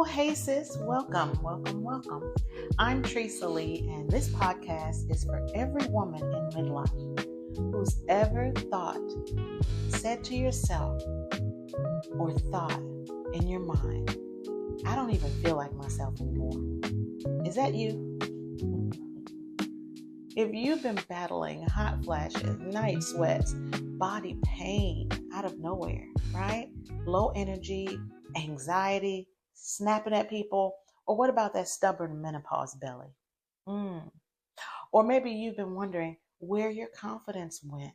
Well, hey sis, welcome. I'm Teresa Lee, and this podcast is for every woman in midlife who's ever said to yourself, or thought in your mind, I don't even feel like myself anymore. Is that you? If you've been battling hot flashes, night sweats, body pain out of nowhere, right? Low energy, anxiety, snapping at people, or what about that stubborn menopause belly? Or maybe you've been wondering where your confidence went.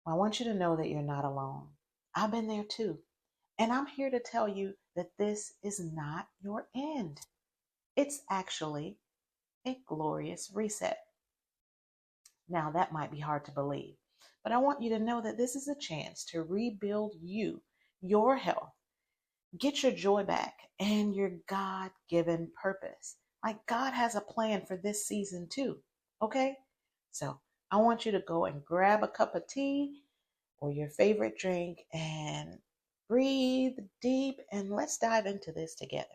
Well, I want you to know that you're not alone. I've been there too. And I'm here to tell you that this is not your end. It's actually a glorious reset. Now, that might be hard to believe, but I want you to know that this is a chance to rebuild your health, get your joy back, and your God-given purpose. Like God has a plan for this season too, okay? So I want you to go and grab a cup of tea or your favorite drink and breathe deep, and let's dive into this together.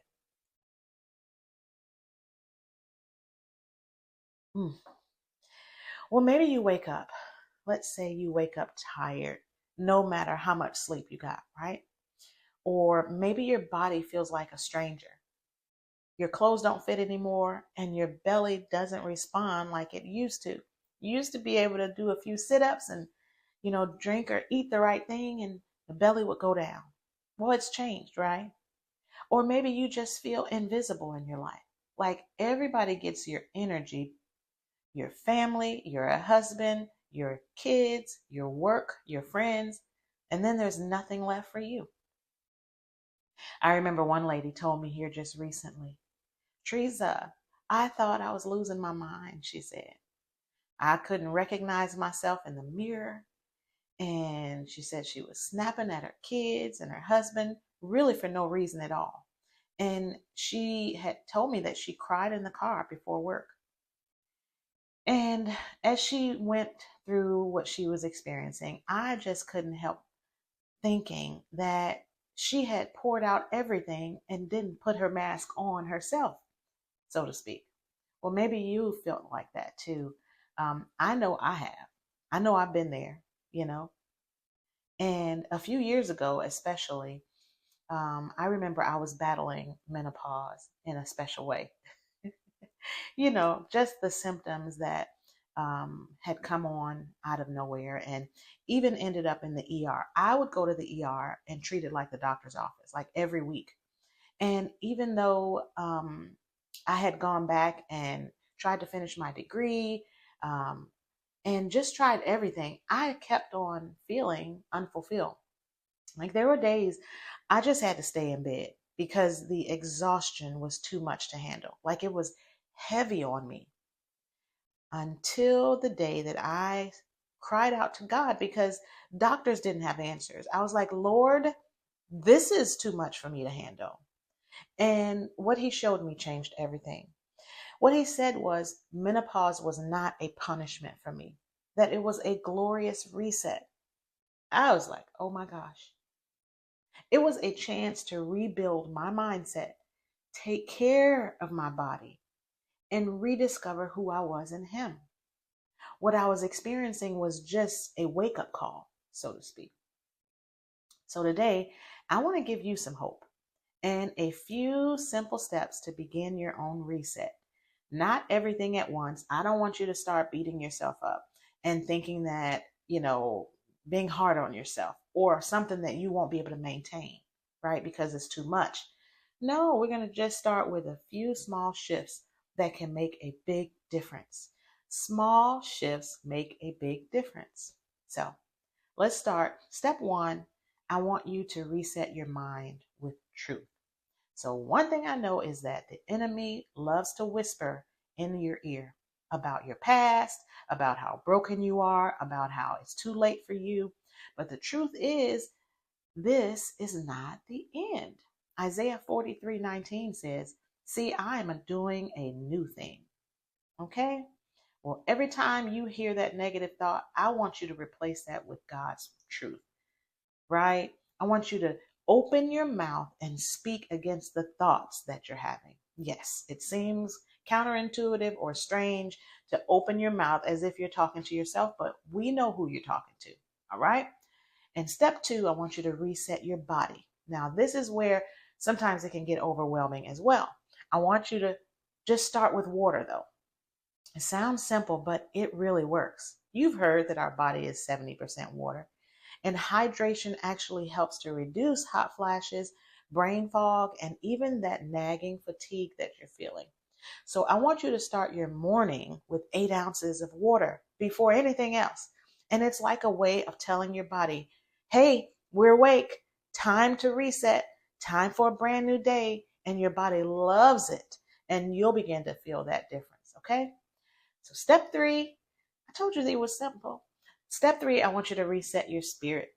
Well, maybe you wake up. Let's say you wake up tired, no matter how much sleep you got, right? Or maybe your body feels like a stranger. Your clothes don't fit anymore and your belly doesn't respond like it used to. You used to be able to do a few sit-ups and, drink or eat the right thing and the belly would go down. Well, it's changed, right? Or maybe you just feel invisible in your life. Like everybody gets your energy, your family, your husband, your kids, your work, your friends, and then there's nothing left for you. I remember one lady told me here just recently, Teresa, I thought I was losing my mind, she said. I couldn't recognize myself in the mirror. And she said she was snapping at her kids and her husband, really for no reason at all. And she had told me that she cried in the car before work. And as she went through what she was experiencing, I just couldn't help thinking that she had poured out everything and didn't put her mask on herself, so to speak. Well, maybe you felt like that too. I know I have. I know I've been there, And a few years ago, especially, I remember I was battling menopause in a special way. Just the symptoms that had come on out of nowhere and even ended up in the ER. I would go to the ER and treat it like the doctor's office, like every week. And even though I had gone back and tried to finish my degree and just tried everything, I kept on feeling unfulfilled. Like there were days I just had to stay in bed because the exhaustion was too much to handle. Like it was heavy on me until the day that I cried out to God because doctors didn't have answers. I was like, Lord, this is too much for me to handle. And what he showed me changed everything. What he said was menopause was not a punishment for me, that it was a glorious reset. I was like, oh my gosh. It was a chance to rebuild my mindset, take care of my body, and rediscover who I was in him. What I was experiencing was just a wake-up call, so to speak. So today, I want to give you some hope and a few simple steps to begin your own reset. Not everything at once. I don't want you to start beating yourself up and thinking that, being hard on yourself or something that you won't be able to maintain, right? Because it's too much. No, we're going to just start with a few small shifts that can make a big difference. Small shifts make a big difference. So let's start. Step one, I want you to reset your mind with truth. So one thing I know is that the enemy loves to whisper in your ear about your past, about how broken you are, about how it's too late for you. But the truth is, this is not the end. Isaiah 43:19 says, see, I am doing a new thing. Okay? Well, every time you hear that negative thought, I want you to replace that with God's truth, right? I want you to Open your mouth and speak against the thoughts that you're having. Yes, it seems counterintuitive or strange to open your mouth as if you're talking to yourself, but we know who you're talking to. All right. And step 2, I want you to reset your body. Now, this is where sometimes it can get overwhelming as well. I want you to just start with water, though. It sounds simple, but it really works. You've heard that our body is 70% water, and hydration actually helps to reduce hot flashes, brain fog, and even that nagging fatigue that you're feeling. So I want you to start your morning with 8 ounces of water before anything else. And it's like a way of telling your body, hey, we're awake, time to reset, time for a brand new day. And your body loves it. And you'll begin to feel that difference, okay? So step 3, I told you it was simple. Step 3, I want you to reset your spirit.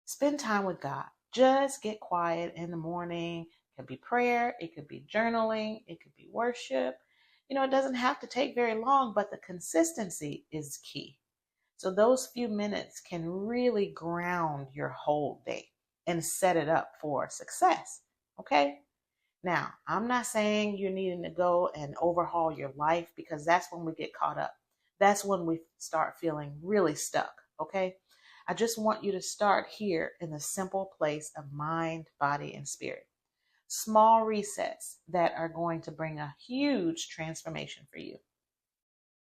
Spend time with God. Just get quiet in the morning. It could be prayer. It could be journaling. It could be worship. It doesn't have to take very long, but the consistency is key. So those few minutes can really ground your whole day and set it up for success. Okay? Now, I'm not saying you're needing to go and overhaul your life, because that's when we get caught up. That's when we start feeling really stuck. Okay? I just want you to start here in the simple place of mind, body, and spirit. Small resets that are going to bring a huge transformation for you.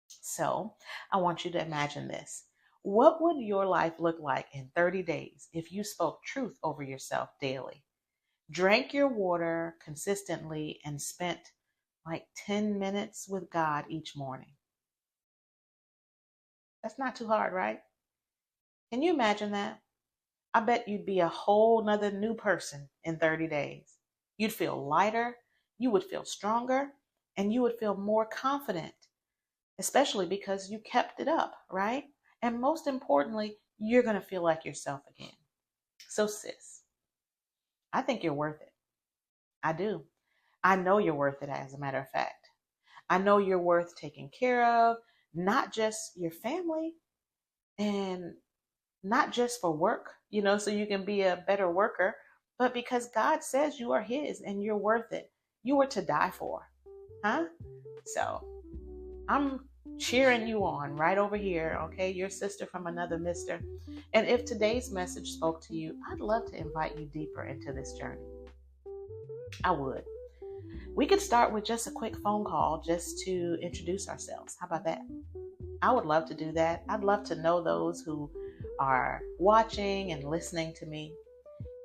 So I want you to imagine this. What would your life look like in 30 days if you spoke truth over yourself daily? Drank your water consistently and spent like 10 minutes with God each morning. That's not too hard, right? Can you imagine that? I bet you'd be a whole nother new person in 30 days. You'd feel lighter, you would feel stronger, and you would feel more confident, especially because you kept it up, right? And most importantly, you're going to feel like yourself again. So sis, I think you're worth it. I do. I know you're worth it, as a matter of fact. I know you're worth taking care of, not just your family and not just for work, so you can be a better worker, but because God says you are His and you're worth it. You were to die for, huh? So I'm cheering you on right over here, okay? Your sister from another mister. And if today's message spoke to you, I'd love to invite you deeper into this journey. I would. We could start with just a quick phone call just to introduce ourselves. How about that? I would love to do that. I'd love to know those who are watching and listening to me.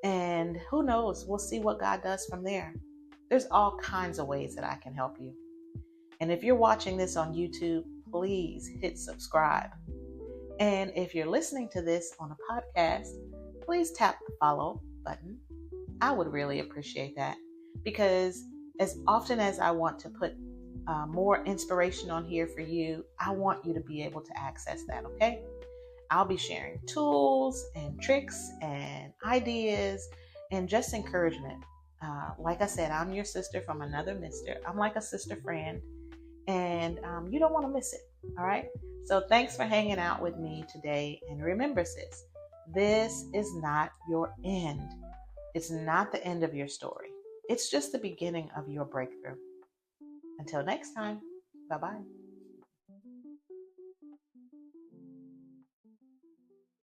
And who knows, we'll see what God does from there. There's all kinds of ways that I can help you. And if you're watching this on YouTube, please hit subscribe. And if you're listening to this on a podcast, please tap the follow button. I would really appreciate that, because as often as I want to put more inspiration on here for you, I want you to be able to access that, okay? I'll be sharing tools and tricks and ideas and just encouragement. Like I said, I'm your sister from another mister. I'm like a sister friend, and you don't want to miss it, all right? So thanks for hanging out with me today. And remember, sis, this is not your end. It's not the end of your story. It's just the beginning of your breakthrough. Until next time, bye-bye.